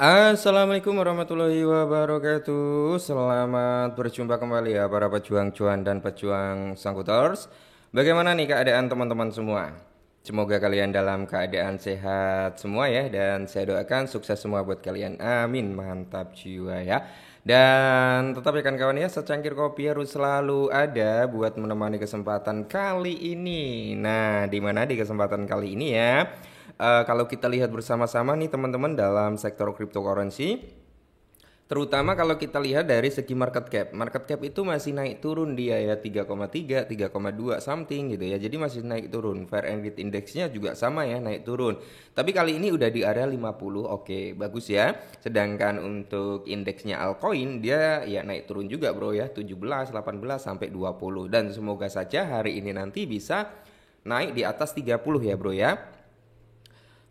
Assalamualaikum warahmatullahi wabarakatuh. Selamat berjumpa kembali ya para pejuang cuan dan pejuang sangkutors. Bagaimana nih keadaan teman-teman semua? Semoga kalian dalam keadaan sehat semua ya, dan saya doakan sukses semua buat kalian. Amin, mantap jiwa ya. Dan tetap ya kan kawan ya, secangkir kopi harus selalu ada buat menemani kesempatan kali ini. Nah, di mana di kesempatan kali ini ya? Kalau kita lihat bersama-sama nih teman-teman dalam sektor cryptocurrency, terutama kalau kita lihat dari segi market cap. Market cap itu masih naik turun dia ya 3,3, 3,2 something gitu ya. Jadi masih naik turun. Fair and Greed Index-nya juga sama ya, naik turun. Tapi kali ini udah di area 50. Oke, bagus ya. Sedangkan untuk indeksnya altcoin dia ya naik turun juga, Bro ya. 17, 18 sampai 20. Dan semoga saja hari ini nanti bisa naik di atas 30 ya, Bro ya.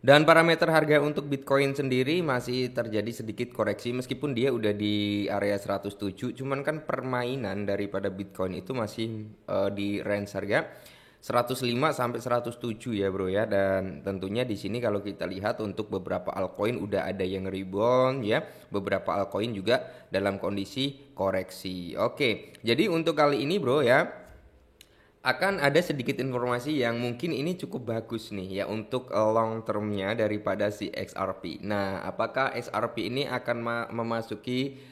Dan parameter harga untuk Bitcoin sendiri masih terjadi sedikit koreksi meskipun dia udah di area 107, cuman kan permainan daripada Bitcoin itu masih di range harga 105 sampai 107 ya bro ya. Dan tentunya di sini kalau kita lihat untuk beberapa altcoin udah ada yang rebound ya, beberapa altcoin juga dalam kondisi koreksi. Oke, jadi untuk kali ini bro ya, akan ada sedikit informasi yang mungkin ini cukup bagus nih ya untuk long termnya daripada si XRP. Nah, apakah XRP ini akan memasuki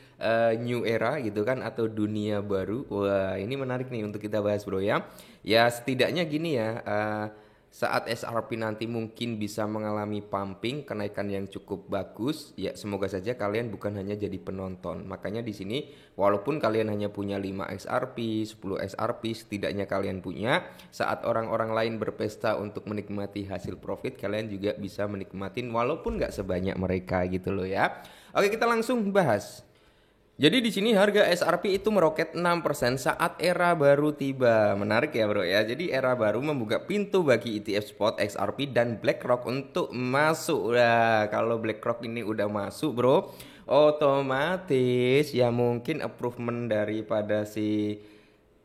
new era gitu kan, atau dunia baru? Wah, ini menarik nih untuk kita bahas bro ya. Ya setidaknya gini ya, saat SRP nanti mungkin bisa mengalami pumping kenaikan yang cukup bagus, ya semoga saja kalian bukan hanya jadi penonton. Makanya di sini walaupun kalian hanya punya 5 XRP, 10 XRP, setidaknya kalian punya, saat orang-orang lain berpesta untuk menikmati hasil profit, kalian juga bisa menikmatin walaupun nggak sebanyak mereka gitu loh ya. Oke, kita langsung bahas. Jadi di sini harga SRP itu meroket 6% saat era baru tiba. Menarik ya bro ya. Jadi era baru membuka pintu bagi ETF spot XRP dan BlackRock untuk masuk. Nah, kalau BlackRock ini udah masuk bro, otomatis ya mungkin improvement daripada si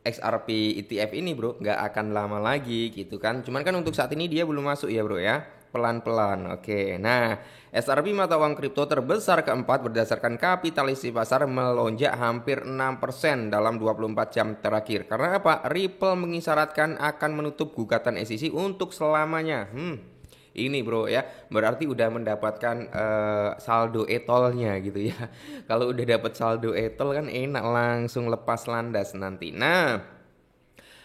XRP ETF ini bro nggak akan lama lagi gitu kan. Cuman kan untuk saat ini dia belum masuk ya bro ya, pelan-pelan. Oke, nah SRP mata uang kripto terbesar keempat berdasarkan kapitalisasi pasar melonjak hampir 6% dalam 24 jam terakhir. Karena apa? Ripple mengisyaratkan akan menutup gugatan SEC untuk selamanya. Ini bro ya, berarti udah mendapatkan saldo etolnya gitu ya. Kalau udah dapat saldo etol kan enak langsung lepas landas nanti. Nah,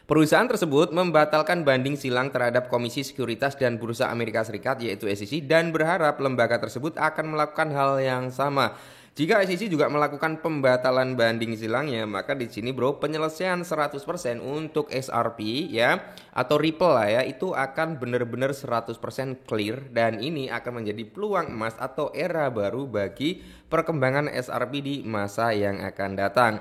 perusahaan tersebut membatalkan banding silang terhadap Komisi Sekuritas dan Bursa Amerika Serikat yaitu SEC dan berharap lembaga tersebut akan melakukan hal yang sama. Jika SEC juga melakukan pembatalan banding silangnya, maka di sini bro penyelesaian 100% untuk SRP ya atau Ripple lah ya, itu akan benar-benar 100% clear, dan ini akan menjadi peluang emas atau era baru bagi perkembangan SRP di masa yang akan datang.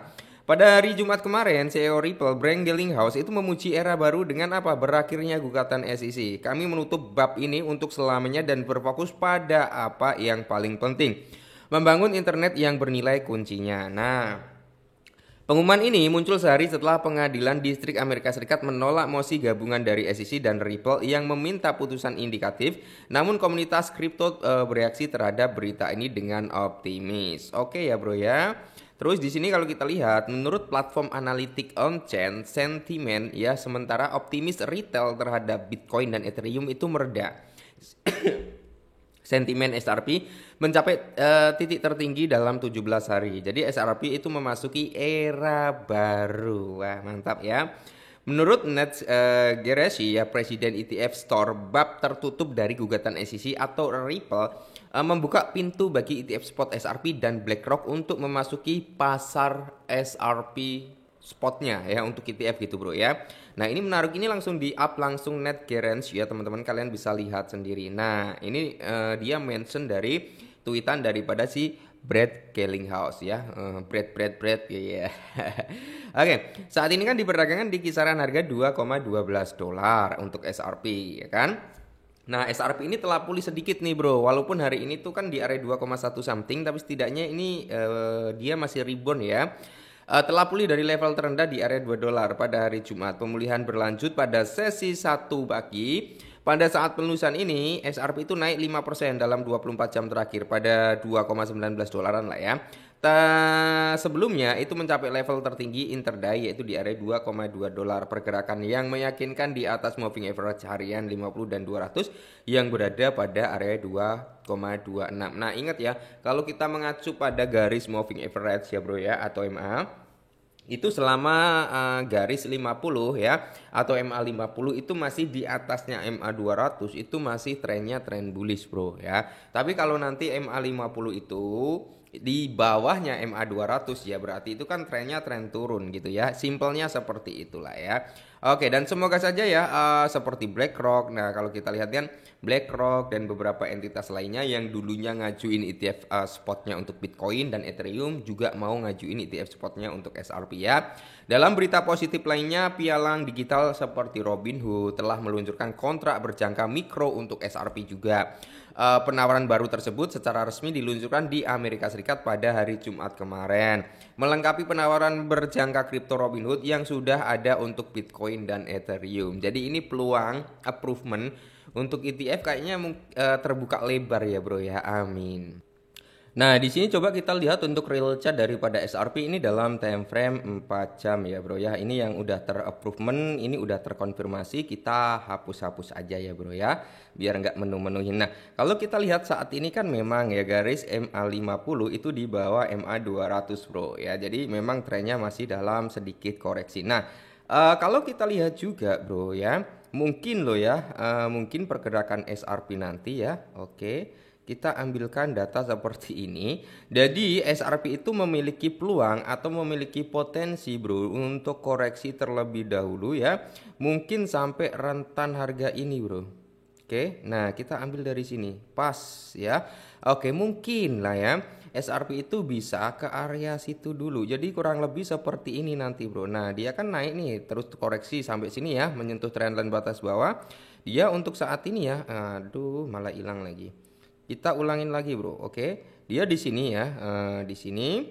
Pada hari Jumat kemarin, CEO Ripple, Brian Gillinghouse itu memuji era baru dengan apa? Berakhirnya gugatan SEC. Kami menutup bab ini untuk selamanya dan berfokus pada apa yang paling penting. Membangun internet yang bernilai kuncinya. Nah, pengumuman ini muncul sehari setelah pengadilan distrik Amerika Serikat menolak mosi gabungan dari SEC dan Ripple yang meminta putusan indikatif. Namun komunitas kripto bereaksi terhadap berita ini dengan optimis. Oke ya bro ya. Terus di sini kalau kita lihat, menurut platform analitik on-chain, sentimen ya sementara optimis retail terhadap Bitcoin dan Ethereum itu mereda. Sentimen SRP mencapai titik tertinggi dalam 17 hari. Jadi SRP itu memasuki era baru. Wah, mantap ya. Menurut Ned Geresi ya, Presiden ETF Store, bab tertutup dari gugatan SEC atau Ripple membuka pintu bagi ETF spot SRP dan BlackRock untuk memasuki pasar SRP spotnya ya untuk ETF gitu bro ya. Nah ini menarik, ini langsung di up langsung Ned Gerens ya teman-teman, kalian bisa lihat sendiri. Nah ini dia mention dari tweetan daripada si Brad Gillinghouse ya, Brad ya. Oke, saat ini kan diperdagangkan di kisaran harga 2,12 dolar untuk SRP ya kan. Nah SRP ini telah pulih sedikit nih bro, walaupun hari ini tuh kan di area 2,1 something, tapi setidaknya ini dia masih rebound ya. Telah pulih dari level terendah di area 2 dolar pada hari Jumat. Pemulihan berlanjut pada sesi 1 pagi Pada saat penulisan ini, SRP itu naik 5% dalam 24 jam terakhir pada 2,19 dolaran lah ya. Sebelumnya itu mencapai level tertinggi intraday yaitu di area 2,2 dolar, pergerakan yang meyakinkan di atas moving average harian 50 dan 200 yang berada pada area 2,26. Nah, ingat ya, kalau kita mengacu pada garis moving average ya bro ya, atau MA, itu selama garis 50 ya atau MA 50 itu masih di atasnya MA 200, itu masih trennya tren bullish bro ya. Tapi kalau nanti MA 50 itu di bawahnya MA 200 ya berarti itu kan trennya tren turun gitu ya. Simpelnya seperti itulah ya. Oke, dan semoga saja ya seperti BlackRock. Nah, kalau kita lihat kan BlackRock dan beberapa entitas lainnya yang dulunya ngajuin ETF spotnya untuk Bitcoin dan Ethereum juga mau ngajuin ETF spotnya untuk SRP ya. Dalam berita positif lainnya, pialang digital seperti Robinhood telah meluncurkan kontrak berjangka mikro untuk SRP juga. Penawaran baru tersebut secara resmi diluncurkan di Amerika Serikat pada hari Jumat kemarin, melengkapi penawaran berjangka kripto Robinhood yang sudah ada untuk Bitcoin dan Ethereum. Jadi ini peluang approval untuk ETF kayaknya terbuka lebar ya bro ya, amin. Nah, di sini coba kita lihat untuk real chart daripada SRP ini dalam time frame 4 jam ya bro ya. Ini yang udah ter-approval, ini udah terkonfirmasi, kita hapus-hapus aja ya bro ya, biar nggak menu-menuhin. Nah, kalau kita lihat saat ini kan memang ya garis MA50 itu di bawah MA200 bro ya. Jadi memang trennya masih dalam sedikit koreksi. Nah, kalau kita lihat juga bro ya, mungkin loh ya, mungkin pergerakan SRP nanti ya, oke. Kita ambilkan data seperti ini. Jadi SRP itu memiliki peluang atau memiliki potensi bro untuk koreksi terlebih dahulu ya. Mungkin sampai rentan harga ini bro. Oke, nah kita ambil dari sini. Pas ya. Oke, mungkin lah ya. SRP itu bisa ke area situ dulu. Jadi kurang lebih seperti ini nanti bro. Nah dia kan naik nih terus koreksi sampai sini ya. Menyentuh trendline batas bawah. Dia untuk saat ini ya. Aduh malah hilang lagi. Kita ulangin lagi bro, oke? Dia di sini ya, di sini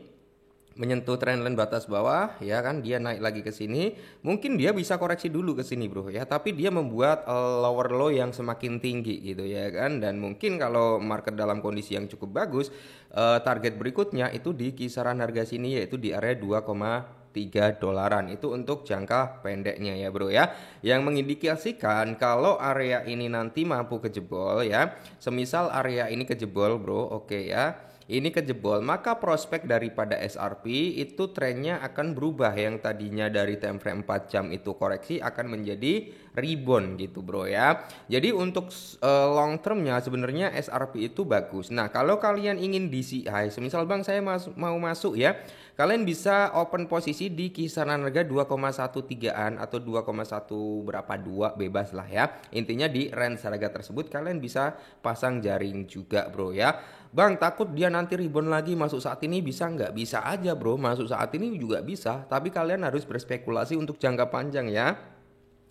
menyentuh trendline batas bawah, ya kan? Dia naik lagi ke sini. Mungkin dia bisa koreksi dulu ke sini bro, ya. Tapi dia membuat lower low yang semakin tinggi gitu ya kan? Dan mungkin kalau market dalam kondisi yang cukup bagus, target berikutnya itu di kisaran harga sini yaitu di area 2,3 dolaran. Itu untuk jangka pendeknya ya bro ya, yang mengindikasikan kalau area ini nanti mampu kejebol ya, semisal area ini kejebol bro, oke ya, ini kejebol, maka prospek daripada SRP itu trennya akan berubah, yang tadinya dari time frame 4 jam itu koreksi akan menjadi rebound gitu bro ya. Jadi untuk long termnya sebenarnya SRP itu bagus. Nah kalau kalian ingin DCI, semisal bang saya mau masuk ya, kalian bisa open posisi di kisaran harga 2,13an atau 2,1 berapa 2 bebas lah ya. Intinya di range harga tersebut kalian bisa pasang jaring juga bro ya. Bang takut dia nanti rebound lagi masuk saat ini, bisa nggak? Bisa aja bro, masuk saat ini juga bisa. Tapi kalian harus berspekulasi untuk jangka panjang ya.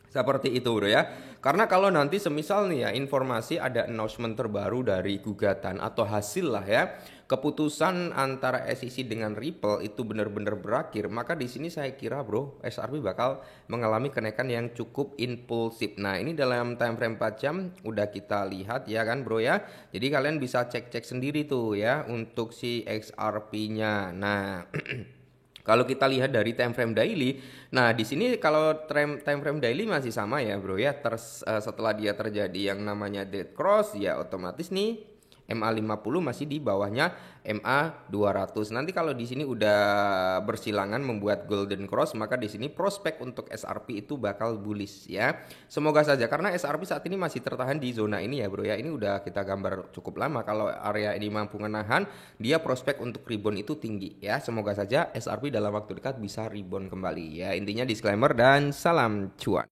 Seperti itu bro ya. Karena kalau nanti semisal nih ya informasi ada announcement terbaru dari gugatan atau hasil lah ya, keputusan antara SEC dengan Ripple itu benar-benar berakhir, maka di sini saya kira bro SRP bakal mengalami kenaikan yang cukup impulsif. Nah ini dalam time frame 4 jam udah kita lihat ya kan bro ya. Jadi kalian bisa cek-cek sendiri tuh ya untuk si XRP-nya. Nah kalau kita lihat dari time frame daily, nah di sini kalau time frame daily masih sama ya bro ya. Setelah dia terjadi yang namanya dead cross ya, otomatis nih MA50 masih di bawahnya MA200. Nanti kalau di sini udah bersilangan membuat golden cross, maka di sini prospek untuk SRP itu bakal bullish ya. Semoga saja, karena SRP saat ini masih tertahan di zona ini ya bro ya. Ini udah kita gambar cukup lama. Kalau area ini mampu menahan, dia prospek untuk rebound itu tinggi ya. Semoga saja SRP dalam waktu dekat bisa rebound kembali ya. Intinya disclaimer dan salam cuan.